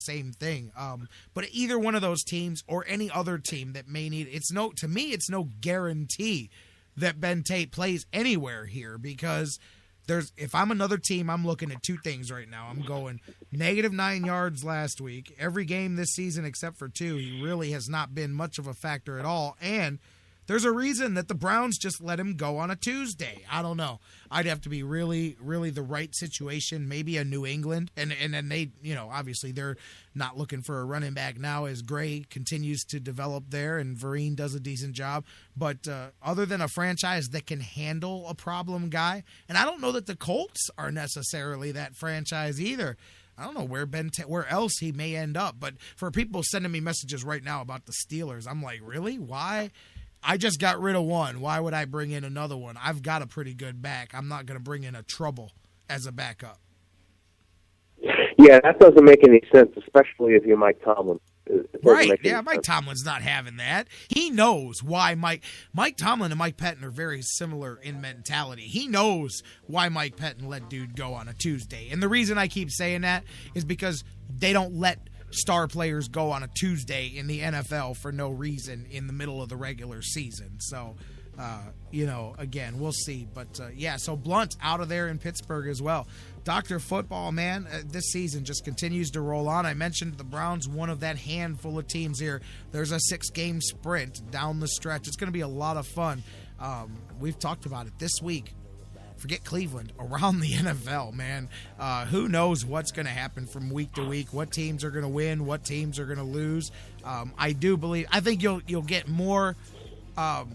same thing. But either one of those teams or any other team that may need it's no guarantee that Ben Tate plays anywhere here, because if I'm another team, I'm looking at two things right now. I'm going -9 yards last week. Every game this season except for 2, he really has not been much of a factor at all. And there's a reason that the Browns just let him go on a Tuesday. I don't know. I'd have to be really, really the right situation, maybe a New England. And then they, obviously they're not looking for a running back now as Gray continues to develop there and Vereen does a decent job. But other than a franchise that can handle a problem guy, and I don't know that the Colts are necessarily that franchise either. I don't know where else he may end up. But for people sending me messages right now about the Steelers, I'm like, really? Why? I just got rid of one. Why would I bring in another one? I've got a pretty good back. I'm not going to bring in a trouble as a backup. Yeah, that doesn't make any sense, especially if you're Mike Tomlin. Right, yeah, Mike Tomlin's not having that. He knows why Mike Tomlin and Mike Pettin are very similar in mentality. He knows why Mike Pettin let dude go on a Tuesday. And the reason I keep saying that is because they don't let star players go on a Tuesday in the NFL for no reason in the middle of the regular season. So, again, we'll see. But, so Blunt out of there in Pittsburgh as well. Dr. Football, man, this season just continues to roll on. I mentioned the Browns, one of that handful of teams here. There's a 6-game sprint down the stretch. It's going to be a lot of fun. We've talked about it this week. Forget Cleveland, around the NFL, man. Who knows what's going to happen from week to week, what teams are going to win, what teams are going to lose. I think you'll get more of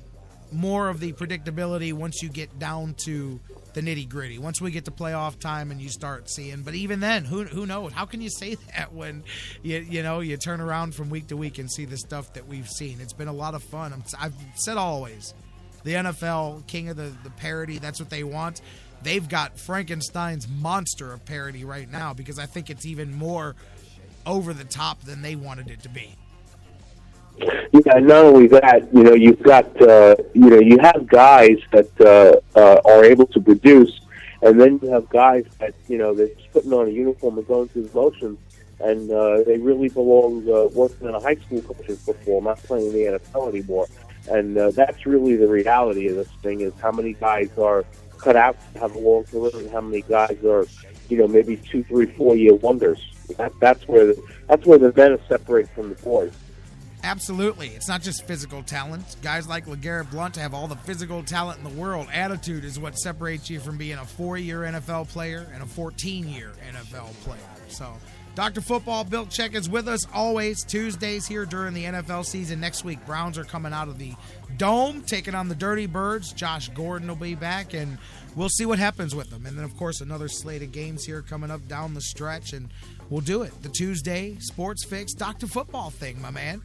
the predictability once you get down to the nitty-gritty. Once we get to playoff time and you start seeing, but even then, who knows? How can you say that when you turn around from week to week and see the stuff that we've seen? It's been a lot of fun. I've said always, the NFL, king of the parody, that's what they want. They've got Frankenstein's monster of parody right now because I think it's even more over the top than they wanted it to be. Yeah, not only that, you've got, you have guys that are able to produce, and then you have guys that, they're just putting on a uniform and going through the motions, and they really belong working in a high school coaching football, not playing in the NFL anymore. And that's really the reality of this thing, is how many guys are cut out to have a long career and how many guys are, maybe 2, 3, 4 year wonders. That's where the men are separated from the boys. Absolutely. It's not just physical talent. Guys like LeGarrette Blount have all the physical talent in the world. Attitude is what separates you from being a 4-year NFL player and a 14-year NFL player. So, Dr. Football Bill Chachkes is with us always Tuesdays here during the NFL season. Next week, Browns are coming out of the Dome, taking on the Dirty Birds. Josh Gordon will be back, and we'll see what happens with them. And then, of course, another slate of games here coming up down the stretch, and we'll do it. The Tuesday Sports Fix Dr. Football thing, my man.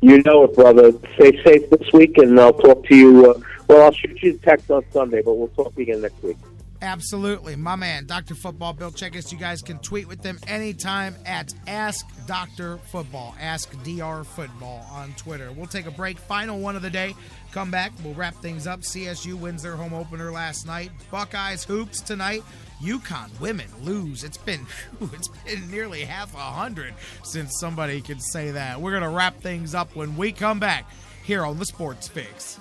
You know it, brother. Stay safe this week, and I'll talk to you. I'll shoot you a text on Sunday, but we'll talk again next week. Absolutely. My man, Dr. Football Bill Chachkes. You guys can tweet with them anytime at Ask Dr. Football. Ask Dr. Football on Twitter. We'll take a break. Final one of the day. Come back. We'll wrap things up. CSU wins their home opener last night. Buckeyes hoops tonight. UConn women lose. It's been nearly half 100 since somebody could say that. We're going to wrap things up when we come back here on the Sports Fix.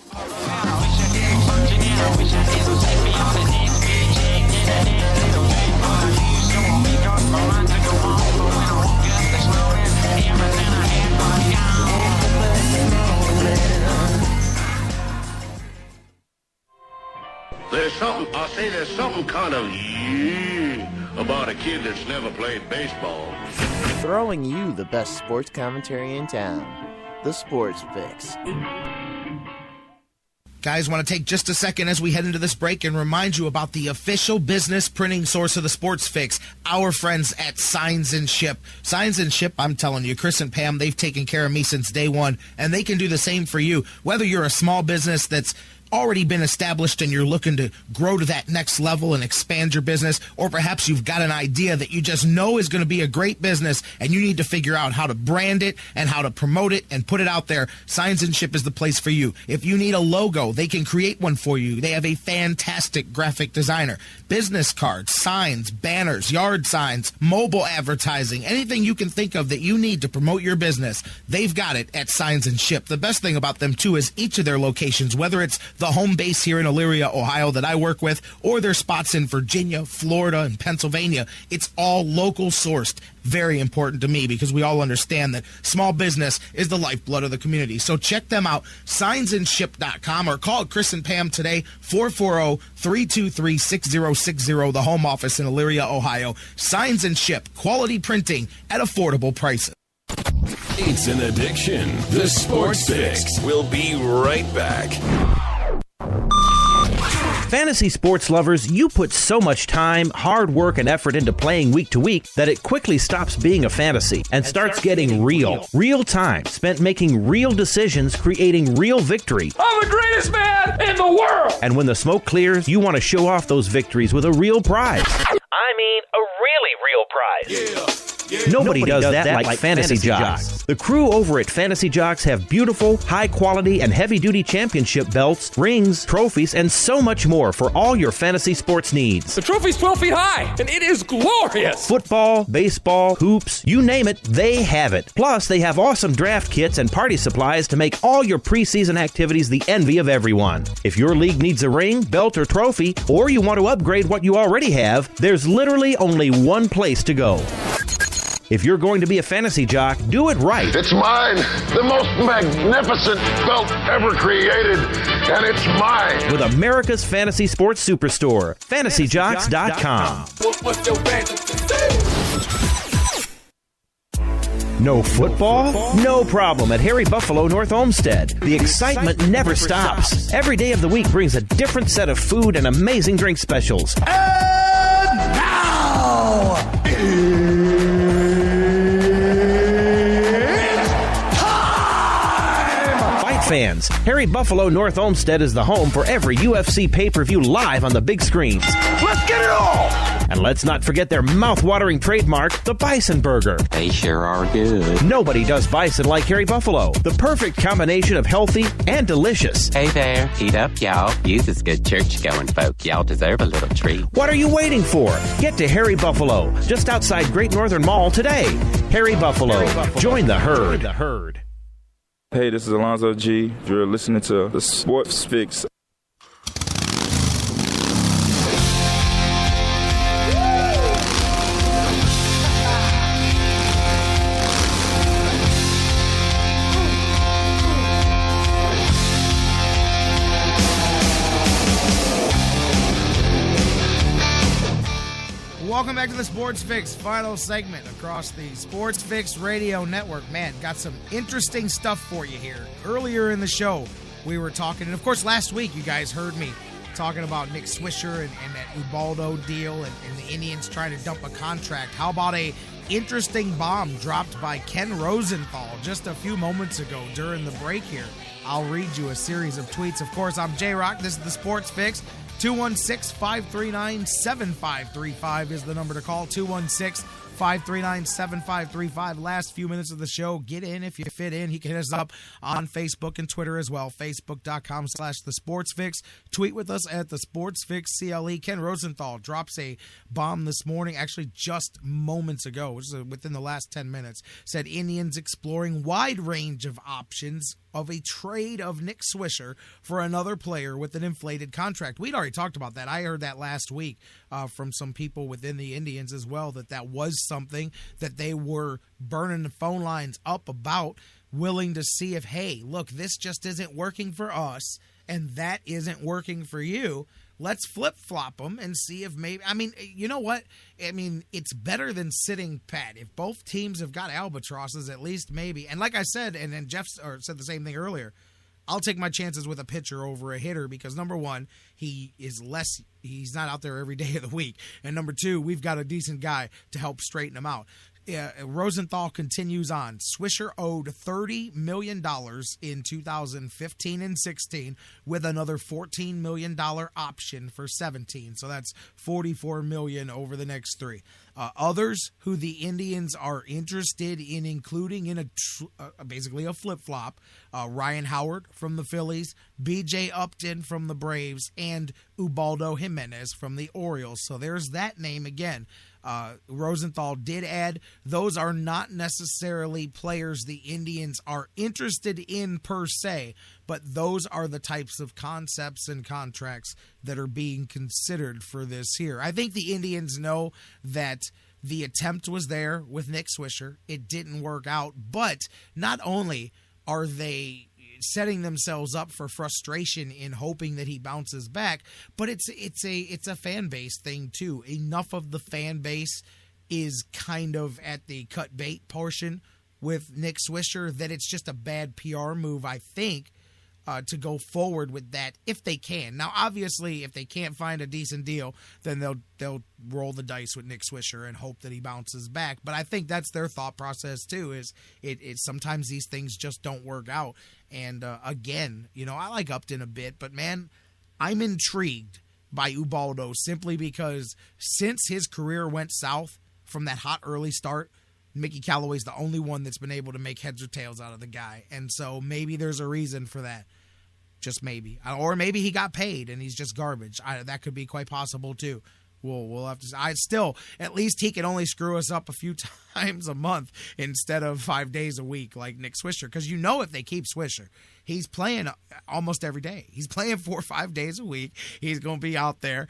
There's something kind of about a kid that's never played baseball. Throwing you the best sports commentary in town. The Sports Fix. Guys, want to take just a second as we head into this break and remind you about the official business printing source of the Sports Fix, our friends at Signs and Ship. Signs and Ship, I'm telling you, Chris and Pam, they've taken care of me since day one, and they can do the same for you. Whether you're a small business that's already been established and you're looking to grow to that next level and expand your business, or perhaps you've got an idea that you just know is going to be a great business and you need to figure out how to brand it and how to promote it and put it out there, Signs and Ship is the place for you. If you need a logo, they can create one for you. They have a fantastic graphic designer. Business cards, signs, banners, yard signs, mobile advertising, anything you can think of that you need to promote your business, they've got it at Signs and Ship. The best thing about them, too, is each of their locations, whether it's the home base here in Elyria, Ohio that I work with, or their spots in Virginia, Florida, and Pennsylvania, it's all local sourced. Very important to me because we all understand that small business is the lifeblood of the community. So check them out, signsandship.com, or call Chris and Pam today, 440-323-6060, the home office in Elyria, Ohio. Signs and Ship, quality printing at affordable prices. It's an addiction. The Sports Fix. We'll be right back. Fantasy sports lovers, you put so much time, hard work, and effort into playing week to week that it quickly stops being a fantasy and starts getting real. Real time spent making real decisions, creating real victory. I'm the greatest man in the world! And when the smoke clears, you want to show off those victories with a real prize. I mean, a really real prize. Yeah. Nobody does that like Fantasy Jocks. The crew over at Fantasy Jocks have beautiful, high-quality, and heavy-duty championship belts, rings, trophies, and so much more for all your fantasy sports needs. The trophy's 12 feet high, and it is glorious! Football, baseball, hoops, you name it, they have it. Plus, they have awesome draft kits and party supplies to make all your preseason activities the envy of everyone. If your league needs a ring, belt, or trophy, or you want to upgrade what you already have, there's literally only one place to go. If you're going to be a fantasy jock, do it right. It's mine, the most magnificent belt ever created, and it's mine. With America's fantasy sports superstore, fantasyjocks.com. No football? No problem at Harry Buffalo North Olmsted. The excitement never stops. Every day of the week brings a different set of food and amazing drink specials. And now, fans, Harry Buffalo North Olmsted is the home for every UFC pay-per-view live on the big screens. Let's get it all! And let's not forget their mouth-watering trademark, the Bison Burger. They sure are good. Nobody does bison like Harry Buffalo. The perfect combination of healthy and delicious. Hey there, eat up, y'all. You's as good church-going folk. Y'all deserve a little treat. What are you waiting for? Get to Harry Buffalo, just outside Great Northern Mall today. Harry Buffalo. Join the herd. Hey, this is Alonzo G. You're listening to the Sports Fix. Welcome back to the Sports Fix, final segment across the Sports Fix Radio Network. Man, got some interesting stuff for you here. Earlier in the show, we were talking, and of course last week you guys heard me talking about Nick Swisher and that Ubaldo deal and the Indians trying to dump a contract. How about a interesting bomb dropped by Ken Rosenthal just a few moments ago during the break here? I'll read you a series of tweets. Of course, I'm J-Rock. This is the Sports Fix. 216-539-7535 is the number to call. 216-539-7535. Last few minutes of the show. Get in if you fit in. He can hit us up on Facebook and Twitter as well. Facebook.com/thesportsfix. Tweet with us at the Sports Fix CLE. Ken Rosenthal drops a bomb this morning, actually just moments ago, which is within the last 10 minutes. Said Indians exploring wide range of options of a trade of Nick Swisher for another player with an inflated contract. We'd already talked about that. I heard that last week from some people within the Indians as well, that was something that they were burning the phone lines up about, willing to see if, hey, look, this just isn't working for us and that isn't working for you. Let's flip-flop them and see if maybe – I mean, you know what? I mean, it's better than sitting pat. If both teams have got albatrosses, at least maybe – and like I said, and Jeff said the same thing earlier, I'll take my chances with a pitcher over a hitter because, number one, he's not out there every day of the week. And number two, we've got a decent guy to help straighten him out. Rosenthal continues on. Swisher owed $30 million in 2015 and 16 with another $14 million option for 17. So that's $44 million over the next three. Others who the Indians are interested in including in basically a flip-flop, Ryan Howard from the Phillies, B.J. Upton from the Braves, and Ubaldo Jimenez from the Orioles. So there's that name again. Rosenthal did add, those are not necessarily players the Indians are interested in per se, but those are the types of concepts and contracts that are being considered for this here. I think the Indians know that the attempt was there with Nick Swisher. It didn't work out, but not only are they setting themselves up for frustration in hoping that he bounces back, but it's a fan base thing too. Enough of the fan base is kind of at the cut bait portion with Nick Swisher that it's just a bad PR move, I think, to go forward with that if they can. Now, obviously, if they can't find a decent deal, then they'll roll the dice with Nick Swisher and hope that he bounces back. But I think that's their thought process too. Is it sometimes these things just don't work out. And again, I like Upton a bit, but man, I'm intrigued by Ubaldo simply because since his career went south from that hot early start, Mickey Callaway's the only one that's been able to make heads or tails out of the guy. And so maybe there's a reason for that. Just maybe. Or maybe he got paid and he's just garbage. That could be quite possible too. We'll have to. At least he can only screw us up a few times a month instead of 5 days a week like Nick Swisher. Because if they keep Swisher, he's playing almost every day. He's playing 4 or 5 days a week. He's going to be out there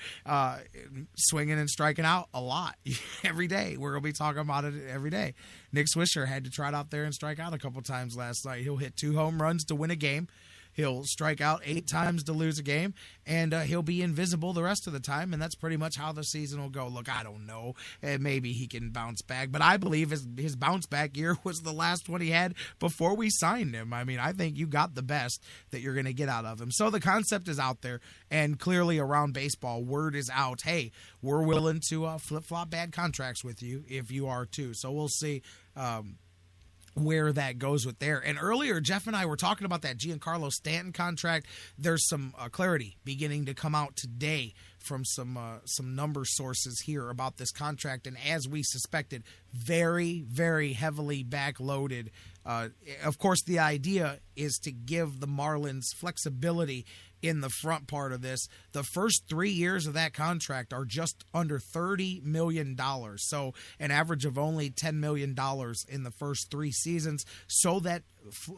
swinging and striking out a lot every day. We're going to be talking about it every day. Nick Swisher had to trot out there and strike out a couple times last night. He'll hit 2 home runs to win a game. He'll strike out 8 times to lose a game, and he'll be invisible the rest of the time, and that's pretty much how the season will go. Look, I don't know. Maybe he can bounce back, but I believe his bounce back year was the last one he had before we signed him. I mean, I think you got the best that you're going to get out of him. So the concept is out there, and clearly around baseball, word is out, hey, we're willing to flip-flop bad contracts with you if you are too. So we'll see where that goes with there. And earlier, Jeff and I were talking about that Giancarlo Stanton contract. There's some clarity beginning to come out today from some number sources here about this contract. And as we suspected, very, very heavily backloaded. Of course, the idea is to give the Marlins flexibility in the front part of this. The first 3 years of that contract are just under $30 million. So an average of only $10 million in the first 3 seasons, so that,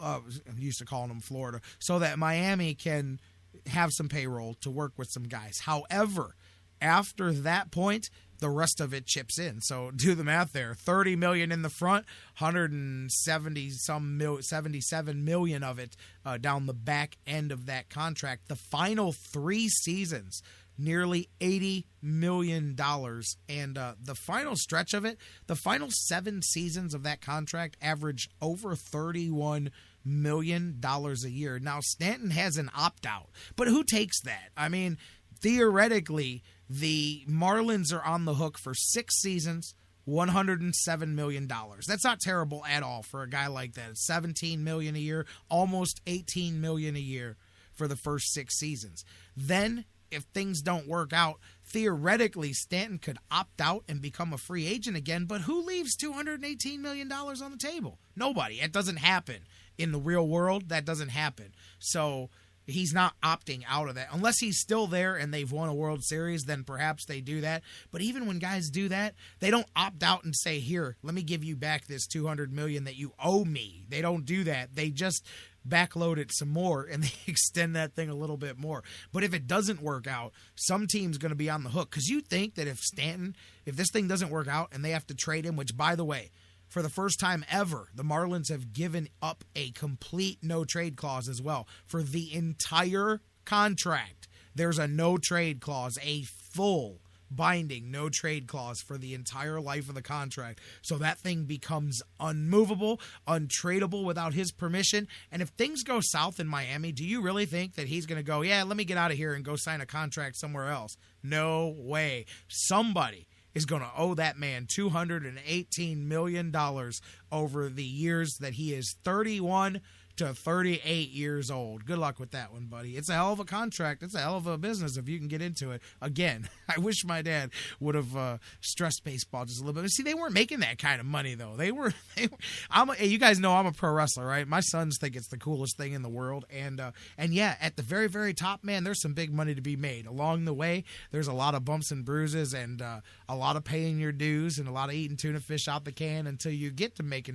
I'm used to calling them Florida, so that Miami can have some payroll to work with some guys. However, after that point, the rest of it chips in. So do the math there. $30 million in the front, 77 million of it down the back end of that contract. The final 3 seasons, nearly $80 million. And the final stretch of it, the final 7 seasons of that contract average over $31 million a year. Now, Stanton has an opt-out, but who takes that? I mean, theoretically, the Marlins are on the hook for 6 seasons, $107 million. That's not terrible at all for a guy like that. It's $17 million a year, almost $18 million a year for the first 6 seasons. Then, if things don't work out, theoretically, Stanton could opt out and become a free agent again, but who leaves $218 million on the table? Nobody. It doesn't happen. In the real world, that doesn't happen. So he's not opting out of that. Unless he's still there and they've won a World Series, then perhaps they do that. But even when guys do that, they don't opt out and say, here, let me give you back this $200 million that you owe me. They don't do that. They just backload it some more and they extend that thing a little bit more. But if it doesn't work out, some team's going to be on the hook. Because you think that if this thing doesn't work out and they have to trade him, which, by the way, for the first time ever, the Marlins have given up a complete no-trade clause as well. For the entire contract, there's a no-trade clause, a full binding no-trade clause for the entire life of the contract. So that thing becomes unmovable, untradeable without his permission. And if things go south in Miami, do you really think that he's going to go, yeah, let me get out of here and go sign a contract somewhere else? No way. Somebody is going to owe that man $218 million over the years that he is 31 to 38 years old. Good luck with that one, buddy. It's a hell of a contract. It's a hell of a business if you can get into it. Again, I wish my dad would have stressed baseball just a little bit. See, they weren't making that kind of money, though. You guys know I'm a pro wrestler, right? My sons think it's the coolest thing in the world. And yeah, at the very, very top, man, there's some big money to be made. Along the way, there's a lot of bumps and bruises and a lot of paying your dues and a lot of eating tuna fish out the can until you get to making